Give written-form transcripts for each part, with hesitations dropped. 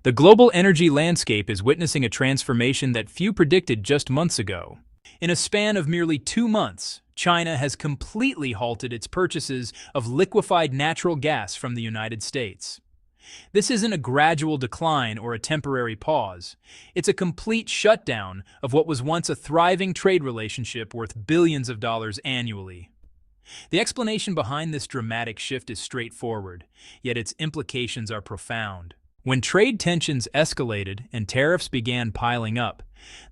The global energy landscape is witnessing a transformation that few predicted just months ago. In a span of merely 2 months, China has completely halted its purchases of liquefied natural gas from the United States. This isn't a gradual decline or a temporary pause. It's a complete shutdown of what was once a thriving trade relationship worth billions of dollars annually. The explanation behind this dramatic shift is straightforward, yet its implications are profound. When trade tensions escalated and tariffs began piling up,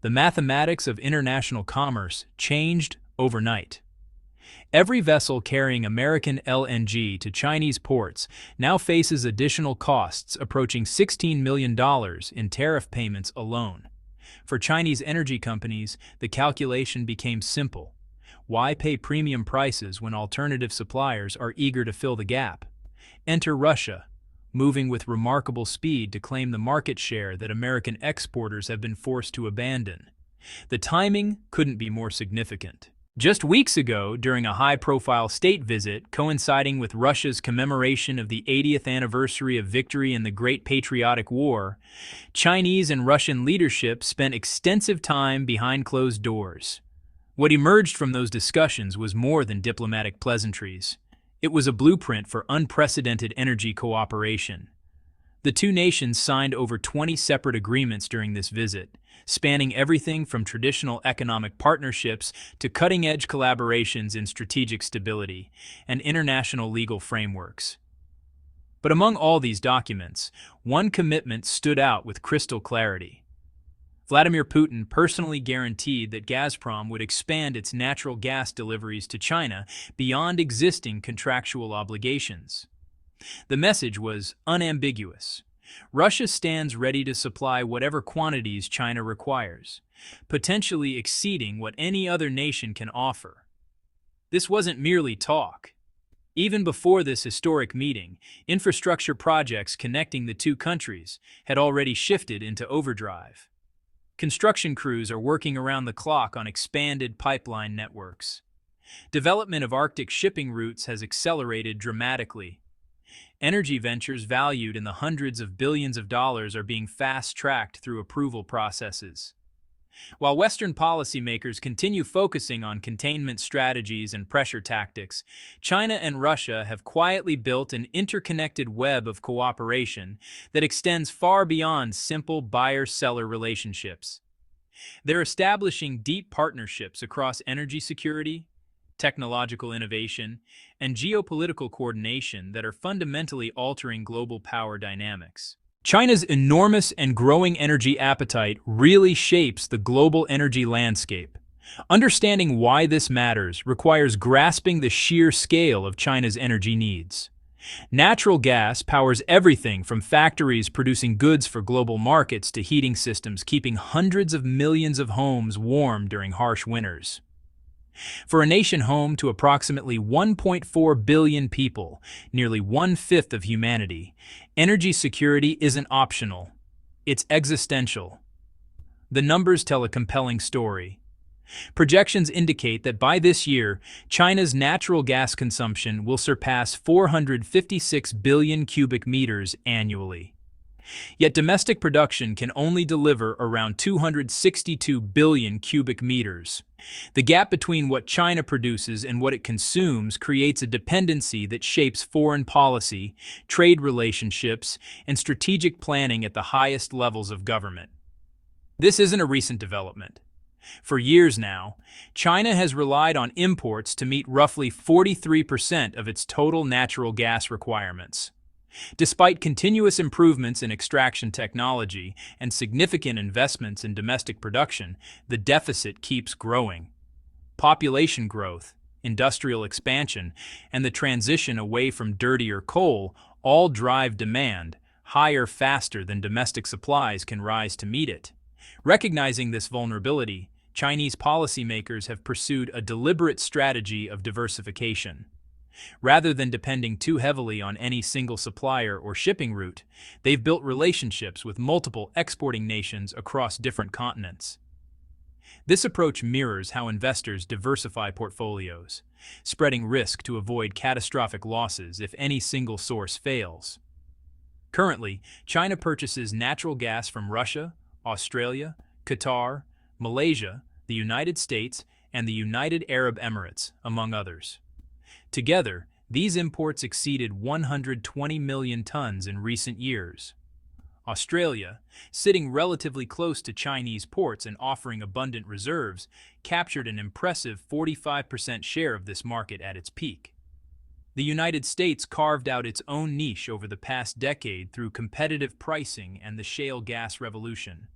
the mathematics of international commerce changed overnight. Every vessel carrying American LNG to Chinese ports now faces additional costs approaching $16 million in tariff payments alone. For Chinese energy companies, the calculation became simple. Why pay premium prices when alternative suppliers are eager to fill the gap? Enter Russia, moving with remarkable speed to claim the market share that American exporters have been forced to abandon. The timing couldn't be more significant. Just weeks ago, during a high-profile state visit coinciding with Russia's commemoration of the 80th anniversary of victory in the Great Patriotic War, Chinese and Russian leadership spent extensive time behind closed doors. What emerged from those discussions was more than diplomatic pleasantries. It was a blueprint for unprecedented energy cooperation. The two nations signed over 20 separate agreements during this visit, spanning everything from traditional economic partnerships to cutting-edge collaborations in strategic stability and international legal frameworks. But among all these documents, one commitment stood out with crystal clarity. Vladimir Putin personally guaranteed that Gazprom would expand its natural gas deliveries to China beyond existing contractual obligations. The message was unambiguous. Russia stands ready to supply whatever quantities China requires, potentially exceeding what any other nation can offer. This wasn't merely talk. Even before this historic meeting, infrastructure projects connecting the two countries had already shifted into overdrive. Construction crews are working around the clock on expanded pipeline networks. Development of Arctic shipping routes has accelerated dramatically. Energy ventures valued in the hundreds of billions of dollars are being fast-tracked through approval processes. While Western policymakers continue focusing on containment strategies and pressure tactics, China and Russia have quietly built an interconnected web of cooperation that extends far beyond simple buyer-seller relationships. They're establishing deep partnerships across energy security, technological innovation, and geopolitical coordination that are fundamentally altering global power dynamics. China's enormous and growing energy appetite really shapes the global energy landscape. Understanding why this matters requires grasping the sheer scale of China's energy needs. Natural gas powers everything from factories producing goods for global markets to heating systems keeping hundreds of millions of homes warm during harsh winters. For a nation home to approximately 1.4 billion people, nearly one-fifth of humanity, energy security isn't optional. It's existential. The numbers tell a compelling story. Projections indicate that by this year, China's natural gas consumption will surpass 456 billion cubic meters annually. Yet domestic production can only deliver around 262 billion cubic meters. The gap between what China produces and what it consumes creates a dependency that shapes foreign policy, trade relationships, and strategic planning at the highest levels of government. This isn't a recent development. For years now, China has relied on imports to meet roughly 43% of its total natural gas requirements. Despite continuous improvements in extraction technology and significant investments in domestic production, the deficit keeps growing. Population growth, industrial expansion, and the transition away from dirtier coal all drive demand higher faster than domestic supplies can rise to meet it. Recognizing this vulnerability, Chinese policymakers have pursued a deliberate strategy of diversification. Rather than depending too heavily on any single supplier or shipping route, they've built relationships with multiple exporting nations across different continents. This approach mirrors how investors diversify portfolios, spreading risk to avoid catastrophic losses if any single source fails. Currently, China purchases natural gas from Russia, Australia, Qatar, Malaysia, the United States, and the United Arab Emirates, among others. Together, these imports exceeded 120 million tons in recent years. Australia, sitting relatively close to Chinese ports and offering abundant reserves, captured an impressive 45% share of this market at its peak. The United States carved out its own niche over the past decade through competitive pricing and the shale gas revolution.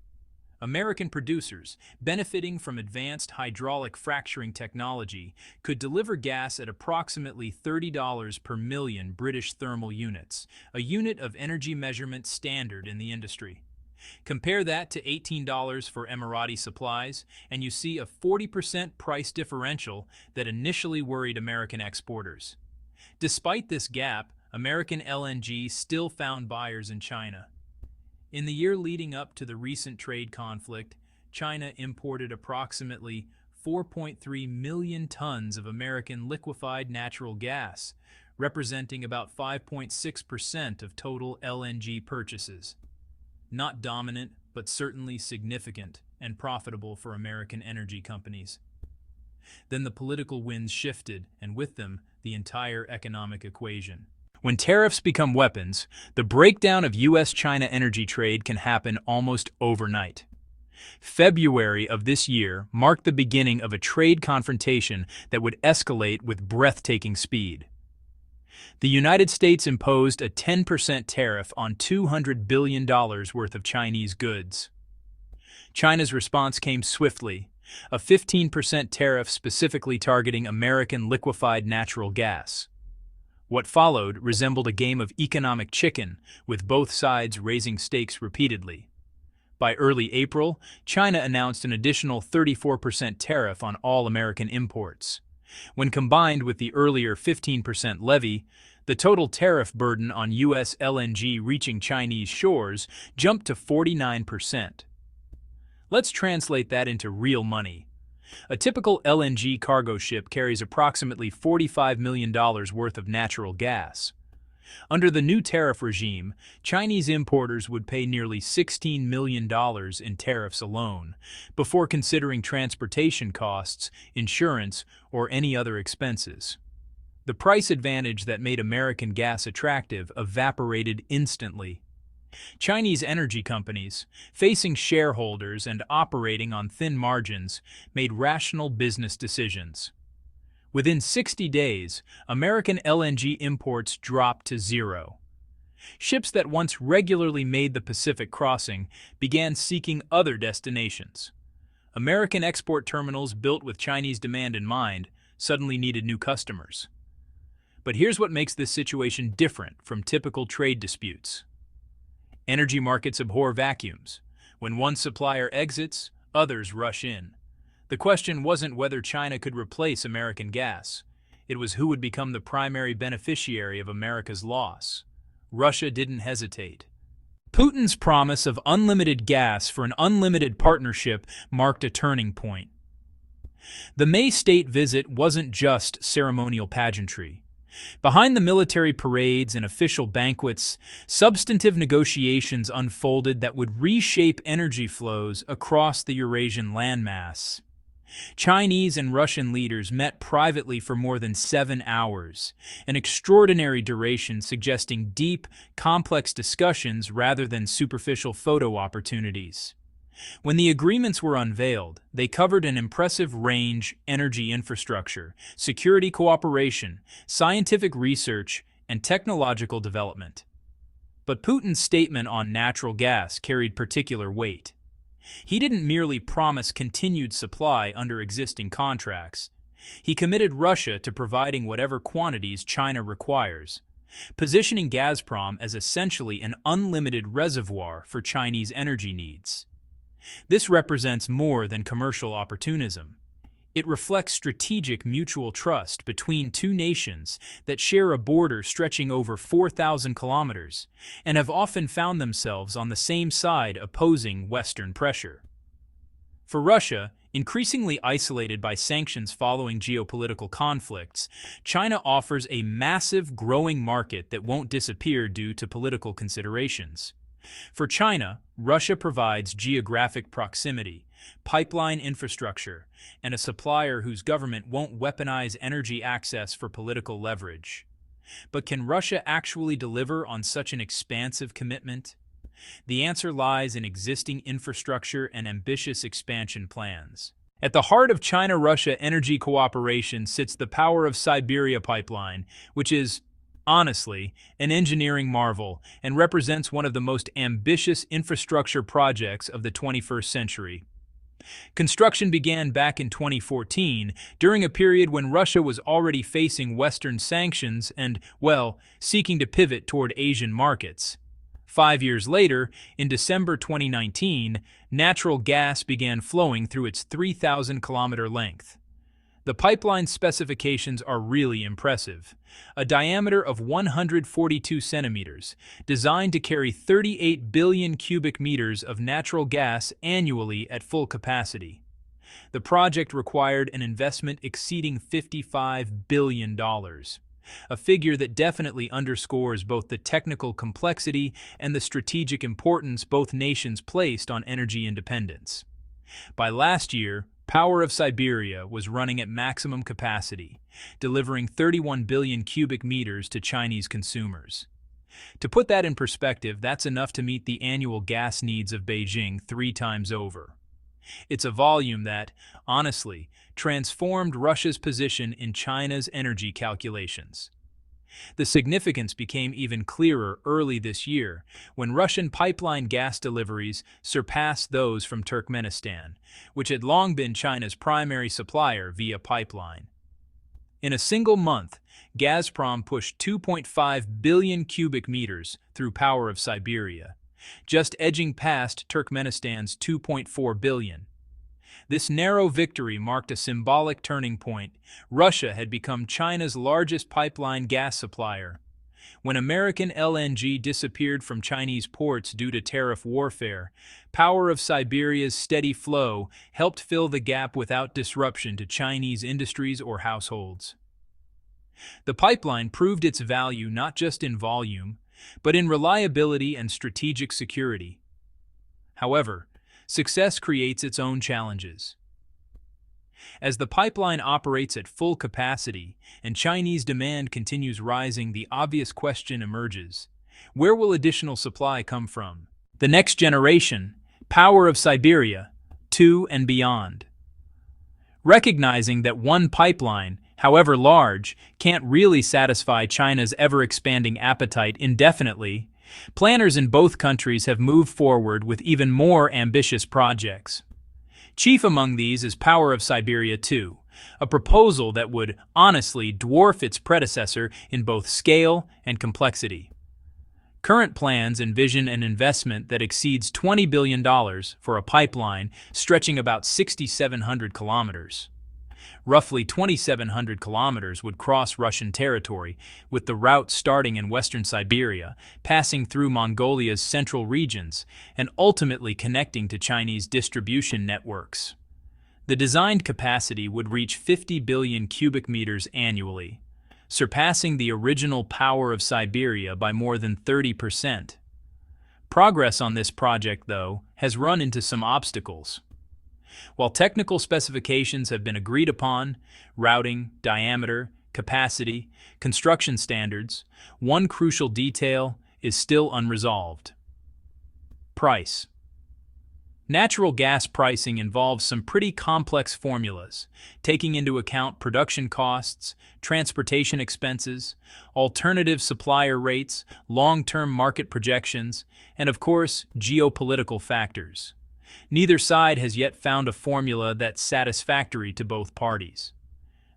American producers, benefiting from advanced hydraulic fracturing technology, could deliver gas at approximately $30 per million British thermal units, a unit of energy measurement standard in the industry. Compare that to $18 for Emirati supplies, and you see a 40% price differential that initially worried American exporters. Despite this gap, American LNG still found buyers in China. In the year leading up to the recent trade conflict, China imported approximately 4.3 million tons of American liquefied natural gas, representing about 5.6% of total LNG purchases. Not dominant, but certainly significant and profitable for American energy companies. Then the political winds shifted, and with them, the entire economic equation. When tariffs become weapons, the breakdown of U.S.-China energy trade can happen almost overnight. February of this year marked the beginning of a trade confrontation that would escalate with breathtaking speed. The United States imposed a 10% tariff on $200 billion worth of Chinese goods. China's response came swiftly, a 15% tariff specifically targeting American liquefied natural gas. What followed resembled a game of economic chicken, with both sides raising stakes repeatedly. By early April, China announced an additional 34% tariff on all American imports. When combined with the earlier 15% levy, the total tariff burden on U.S. LNG reaching Chinese shores jumped to 49%. Let's translate that into real money. A typical LNG cargo ship carries approximately $45 million worth of natural gas. Under the new tariff regime, Chinese importers would pay nearly $16 million in tariffs alone, before considering transportation costs, insurance, or any other expenses. The price advantage that made American gas attractive evaporated instantly. Chinese energy companies, facing shareholders and operating on thin margins, made rational business decisions. Within 60 days, American LNG imports dropped to zero. Ships that once regularly made the Pacific crossing began seeking other destinations. American export terminals built with Chinese demand in mind suddenly needed new customers. But here's what makes this situation different from typical trade disputes. Energy markets abhor vacuums. When one supplier exits, others rush in. The question wasn't whether China could replace American gas. It was who would become the primary beneficiary of America's loss. Russia didn't hesitate. Putin's promise of unlimited gas for an unlimited partnership marked a turning point. The May state visit wasn't just ceremonial pageantry. Behind the military parades and official banquets, substantive negotiations unfolded that would reshape energy flows across the Eurasian landmass. Chinese and Russian leaders met privately for more than 7 hours, an extraordinary duration suggesting deep, complex discussions rather than superficial photo opportunities. When the agreements were unveiled, they covered an impressive range: energy infrastructure, security cooperation, scientific research, and technological development. But Putin's statement on natural gas carried particular weight. He didn't merely promise continued supply under existing contracts. He committed Russia to providing whatever quantities China requires, positioning Gazprom as essentially an unlimited reservoir for Chinese energy needs. This represents more than commercial opportunism. It reflects strategic mutual trust between two nations that share a border stretching over 4,000 kilometers and have often found themselves on the same side opposing Western pressure. For Russia, Increasingly isolated by sanctions following geopolitical conflicts, China offers a massive, growing market that won't disappear due to political considerations. For China, Russia provides geographic proximity, pipeline infrastructure, and a supplier whose government won't weaponize energy access for political leverage. But can Russia actually deliver on such an expansive commitment? The answer lies in existing infrastructure and ambitious expansion plans. At the heart of China-Russia energy cooperation sits the Power of Siberia pipeline, which is, honestly, an engineering marvel and represents one of the most ambitious infrastructure projects of the 21st century. Construction began back in 2014, during a period when Russia was already facing Western sanctions and, well, seeking to pivot toward Asian markets. 5 years later, in December 2019, natural gas began flowing through its 3,000-kilometer length. The pipeline specifications are really impressive. A diameter of 142 centimeters, designed to carry 38 billion cubic meters of natural gas annually at full capacity. The project required an investment exceeding $55 billion. A figure that definitely underscores both the technical complexity and the strategic importance both nations placed on energy independence. By last year, Power of Siberia was running at maximum capacity, delivering 31 billion cubic meters to Chinese consumers. To put that in perspective, that's enough to meet the annual gas needs of Beijing 3 times over. It's a volume that, honestly, transformed Russia's position in China's energy calculations. The significance became even clearer early this year when Russian pipeline gas deliveries surpassed those from Turkmenistan, which had long been China's primary supplier via pipeline. In a single month, Gazprom pushed 2.5 billion cubic meters through Power of Siberia, just edging past Turkmenistan's 2.4 billion. This narrow victory marked a symbolic turning point. Russia had become China's largest pipeline gas supplier. When American LNG disappeared from Chinese ports due to tariff warfare, Power of Siberia's steady flow helped fill the gap without disruption to Chinese industries or households. The pipeline proved its value not just in volume, but in reliability and strategic security. However, success creates its own challenges. As the pipeline operates at full capacity and Chinese demand continues rising, the obvious question emerges: where will additional supply come from? The next generation, Power of Siberia, 2 and beyond. Recognizing that one pipeline, however large, can't really satisfy China's ever-expanding appetite indefinitely, planners in both countries have moved forward with even more ambitious projects. Chief among these is Power of Siberia 2, a proposal that would, honestly, dwarf its predecessor in both scale and complexity. Current plans envision an investment that exceeds $20 billion for a pipeline stretching about 6,700 kilometers. Roughly 2,700 kilometers would cross Russian territory, with the route starting in western Siberia, passing through Mongolia's central regions, and ultimately connecting to Chinese distribution networks. The designed capacity would reach 50 billion cubic meters annually, surpassing the original Power of Siberia by more than 30%. Progress on this project, though, has run into some obstacles. While technical specifications have been agreed upon, routing, diameter, capacity, construction standards, one crucial detail is still unresolved: price. Natural gas pricing involves some pretty complex formulas, taking into account production costs, transportation expenses, alternative supplier rates, long-term market projections, and of course, geopolitical factors. Neither side has yet found a formula that's satisfactory to both parties.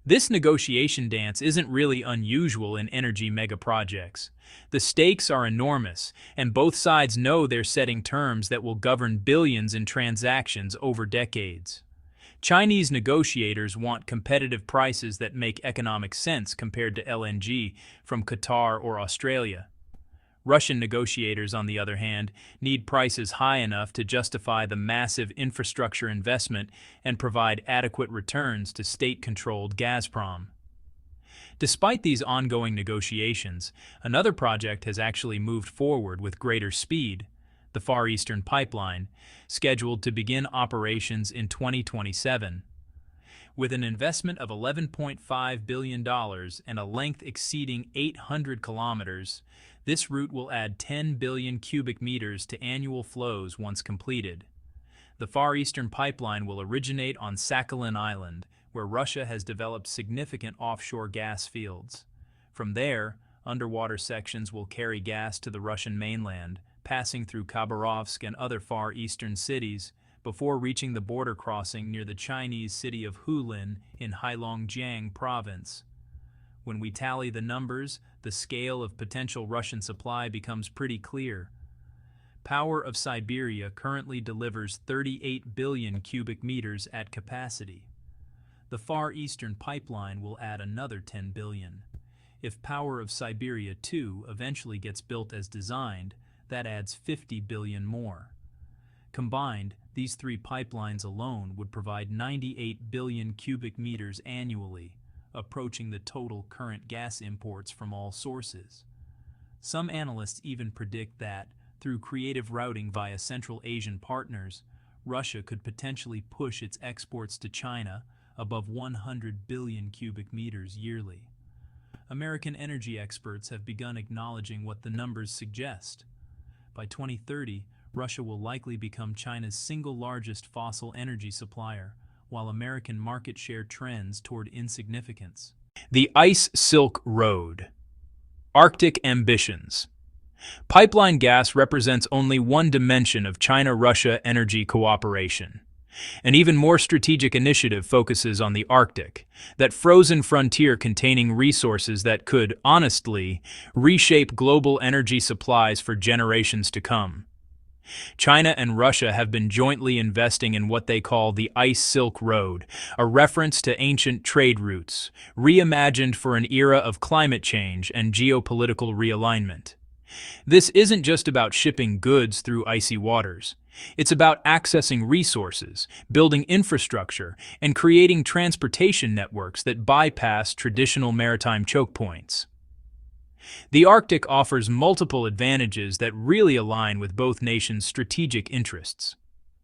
This negotiation dance isn't really unusual in energy megaprojects. The stakes are enormous, and both sides know they're setting terms that will govern billions in transactions over decades. Chinese negotiators want competitive prices that make economic sense compared to LNG from Qatar or Australia. Russian negotiators, on the other hand, need prices high enough to justify the massive infrastructure investment and provide adequate returns to state-controlled Gazprom. Despite these ongoing negotiations, another project has actually moved forward with greater speed, the Far Eastern Pipeline, scheduled to begin operations in 2027. With an investment of $11.5 billion and a length exceeding 800 kilometers, this route will add 10 billion cubic meters to annual flows once completed. The Far Eastern Pipeline will originate on Sakhalin Island, where Russia has developed significant offshore gas fields. From there, underwater sections will carry gas to the Russian mainland, passing through Khabarovsk and other Far Eastern cities, before reaching the border crossing near the Chinese city of Hulin in Heilongjiang province. When we tally the numbers, the scale of potential Russian supply becomes pretty clear. Power of Siberia currently delivers 38 billion cubic meters at capacity. The Far Eastern Pipeline will add another 10 billion. If Power of Siberia 2 eventually gets built as designed, that adds 50 billion more. Combined, these three pipelines alone would provide 98 billion cubic meters annually, approaching the total current gas imports from all sources. Some analysts even predict that, through creative routing via Central Asian partners, Russia could potentially push its exports to China above 100 billion cubic meters yearly. American energy experts have begun acknowledging what the numbers suggest. By 2030, Russia will likely become China's single largest fossil energy supplier, while American market share trends toward insignificance. The Ice Silk Road. Arctic ambitions. Pipeline gas represents only one dimension of China-Russia energy cooperation. An even more strategic initiative focuses on the Arctic, that frozen frontier containing resources that could, honestly, reshape global energy supplies for generations to come. China and Russia have been jointly investing in what they call the Ice Silk Road, a reference to ancient trade routes, reimagined for an era of climate change and geopolitical realignment. This isn't just about shipping goods through icy waters. It's about accessing resources, building infrastructure, and creating transportation networks that bypass traditional maritime choke points. The Arctic offers multiple advantages that really align with both nations' strategic interests.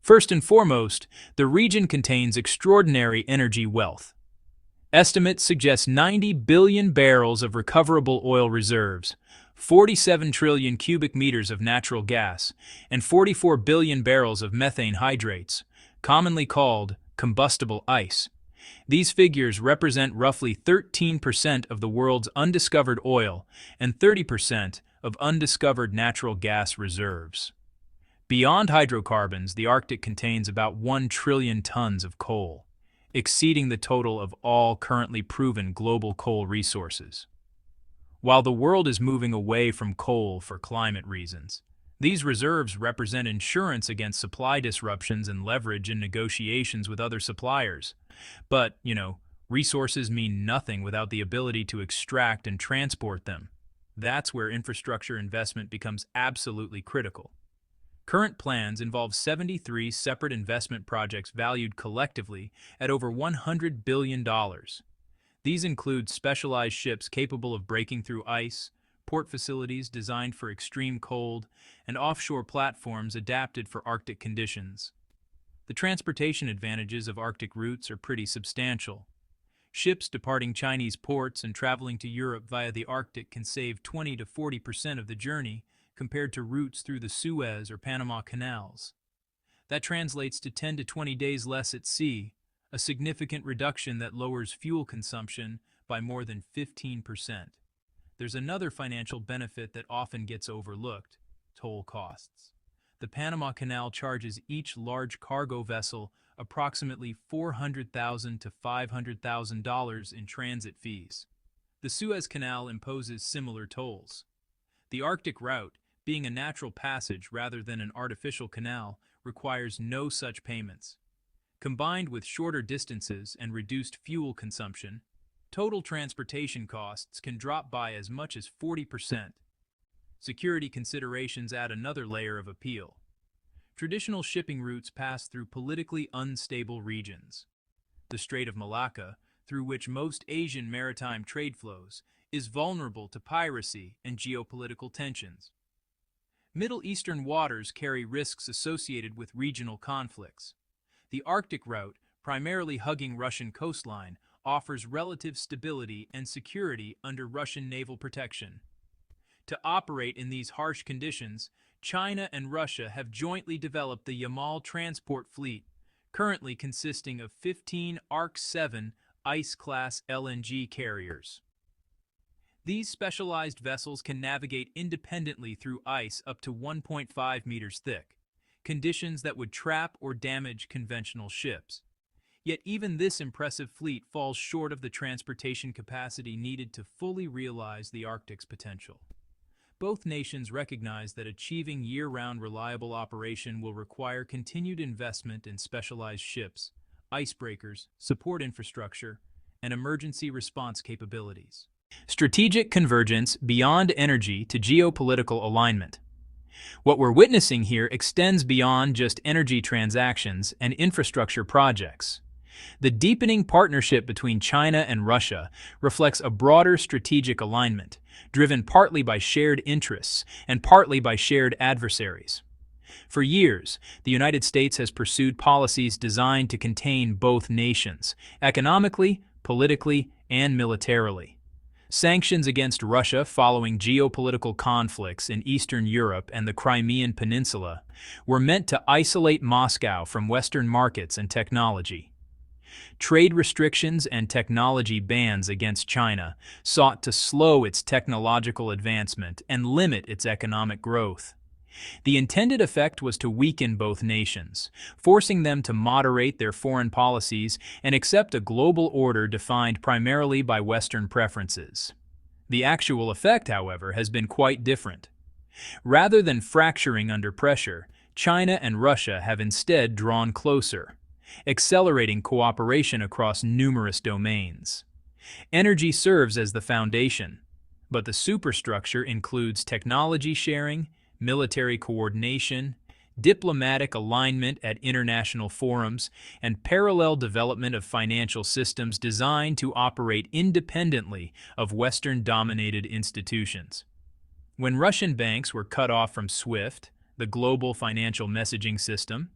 First and foremost, the region contains extraordinary energy wealth. Estimates suggest 90 billion barrels of recoverable oil reserves, 47 trillion cubic meters of natural gas, and 44 billion barrels of methane hydrates, commonly called combustible ice. These figures represent roughly 13% of the world's undiscovered oil and 30% of undiscovered natural gas reserves. Beyond hydrocarbons, the Arctic contains about 1 trillion tons of coal, exceeding the total of all currently proven global coal resources. While the world is moving away from coal for climate reasons, these reserves represent insurance against supply disruptions and leverage in negotiations with other suppliers. But, resources mean nothing without the ability to extract and transport them. That's where infrastructure investment becomes absolutely critical. Current plans involve 73 separate investment projects valued collectively at over $100 billion. These include specialized ships capable of breaking through ice, port facilities designed for extreme cold, and offshore platforms adapted for Arctic conditions. The transportation advantages of Arctic routes are pretty substantial. Ships departing Chinese ports and traveling to Europe via the Arctic can save 20 to 40% of the journey compared to routes through the Suez or Panama canals. That translates to 10 to 20 days less at sea, a significant reduction that lowers fuel consumption by more than 15%. There's another financial benefit that often gets overlooked: toll costs. The Panama Canal charges each large cargo vessel approximately $400,000 to $500,000 in transit fees. The Suez Canal imposes similar tolls. The Arctic route, being a natural passage rather than an artificial canal, requires no such payments. Combined with shorter distances and reduced fuel consumption, total transportation costs can drop by as much as 40%. Security considerations add another layer of appeal. Traditional shipping routes pass through politically unstable regions. The Strait of Malacca, through which most Asian maritime trade flows, is vulnerable to piracy and geopolitical tensions. Middle Eastern waters carry risks associated with regional conflicts. The Arctic route, primarily hugging Russian coastline, offers relative stability and security under Russian naval protection. To operate in these harsh conditions, China and Russia have jointly developed the Yamal transport fleet, currently consisting of 15 Arc-7 ice-class LNG carriers. These specialized vessels can navigate independently through ice up to 1.5 meters thick, conditions that would trap or damage conventional ships. Yet even this impressive fleet falls short of the transportation capacity needed to fully realize the Arctic's potential. Both nations recognize that achieving year-round reliable operation will require continued investment in specialized ships, icebreakers, support infrastructure, and emergency response capabilities. Strategic convergence beyond energy to geopolitical alignment. What we're witnessing here extends beyond just energy transactions and infrastructure projects. The deepening partnership between China and Russia reflects a broader strategic alignment, driven partly by shared interests and partly by shared adversaries. For years, the United States has pursued policies designed to contain both nations, economically, politically, and militarily. Sanctions against Russia following geopolitical conflicts in Eastern Europe and the Crimean Peninsula were meant to isolate Moscow from Western markets and technology. Trade restrictions and technology bans against China sought to slow its technological advancement and limit its economic growth. The intended effect was to weaken both nations, forcing them to moderate their foreign policies and accept a global order defined primarily by Western preferences. The actual effect, however, has been quite different. Rather than fracturing under pressure, China and Russia have instead drawn closer, accelerating cooperation across numerous domains. Energy serves as the foundation, but the superstructure includes technology sharing, military coordination, diplomatic alignment at international forums, and parallel development of financial systems designed to operate independently of Western-dominated institutions. When Russian banks were cut off from SWIFT, the global financial messaging system,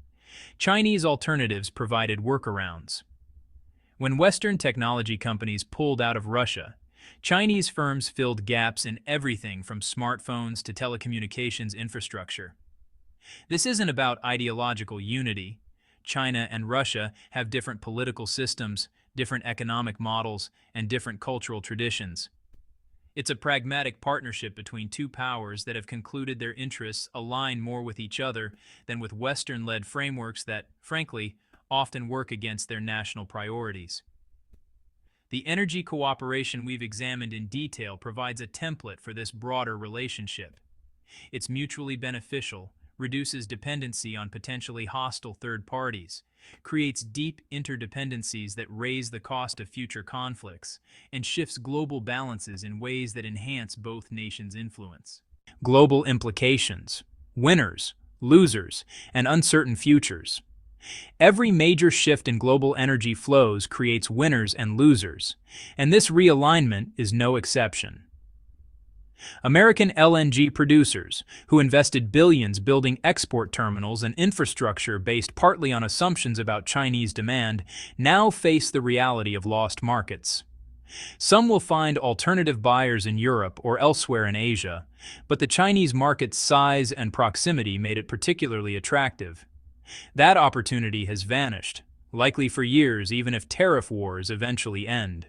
Chinese alternatives provided workarounds. When Western technology companies pulled out of Russia, Chinese firms filled gaps in everything from smartphones to telecommunications infrastructure. This isn't about ideological unity. China and Russia have different political systems, different economic models, and different cultural traditions. It's a pragmatic partnership between two powers that have concluded their interests align more with each other than with Western-led frameworks that, frankly, often work against their national priorities. The energy cooperation we've examined in detail provides a template for this broader relationship. It's mutually beneficial, reduces dependency on potentially hostile third parties, creates deep interdependencies that raise the cost of future conflicts, and shifts global balances in ways that enhance both nations' influence. Global implications, winners, losers, and uncertain futures. Every major shift in global energy flows creates winners and losers, and this realignment is no exception. American LNG producers, who invested billions building export terminals and infrastructure based partly on assumptions about Chinese demand, now face the reality of lost markets. Some will find alternative buyers in Europe or elsewhere in Asia, but the Chinese market's size and proximity made it particularly attractive. That opportunity has vanished, likely for years even if tariff wars eventually end.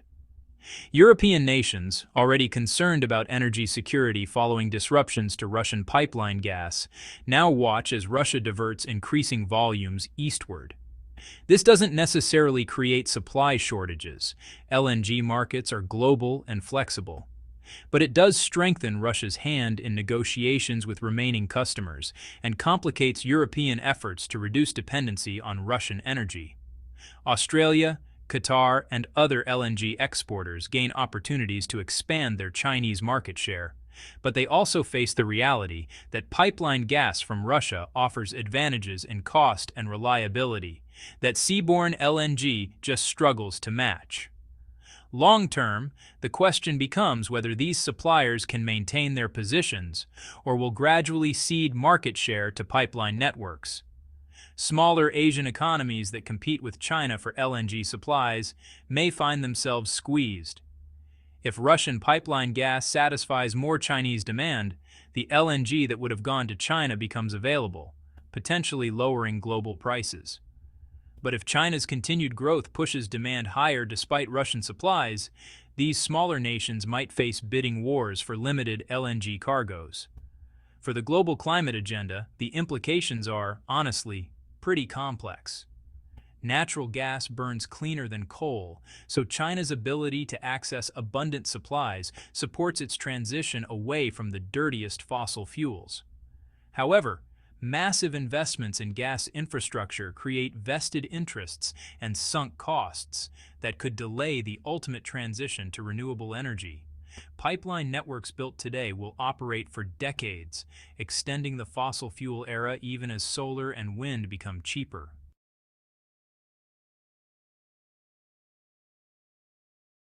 European nations, already concerned about energy security following disruptions to Russian pipeline gas, now watch as Russia diverts increasing volumes eastward. This doesn't necessarily create supply shortages. LNG markets are global and flexible. But it does strengthen Russia's hand in negotiations with remaining customers and complicates European efforts to reduce dependency on Russian energy. Australia, Qatar, and other LNG exporters gain opportunities to expand their Chinese market share, But they also face the reality that pipeline gas from Russia offers advantages in cost and reliability that seaborne LNG just struggles to match. Long-term, the question becomes whether these suppliers can maintain their positions or will gradually cede market share to pipeline networks. Smaller Asian economies that compete with China for LNG supplies may find themselves squeezed. If Russian pipeline gas satisfies more Chinese demand, the LNG that would have gone to China becomes available, potentially lowering global prices. But if China's continued growth pushes demand higher despite Russian supplies, these smaller nations might face bidding wars for limited LNG cargoes. For the global climate agenda, the implications are, honestly, pretty complex. Natural gas burns cleaner than coal, so China's ability to access abundant supplies supports its transition away from the dirtiest fossil fuels. However, massive investments in gas infrastructure create vested interests and sunk costs that could delay the ultimate transition to renewable energy. Pipeline networks built today will operate for decades, extending the fossil fuel era even as solar and wind become cheaper.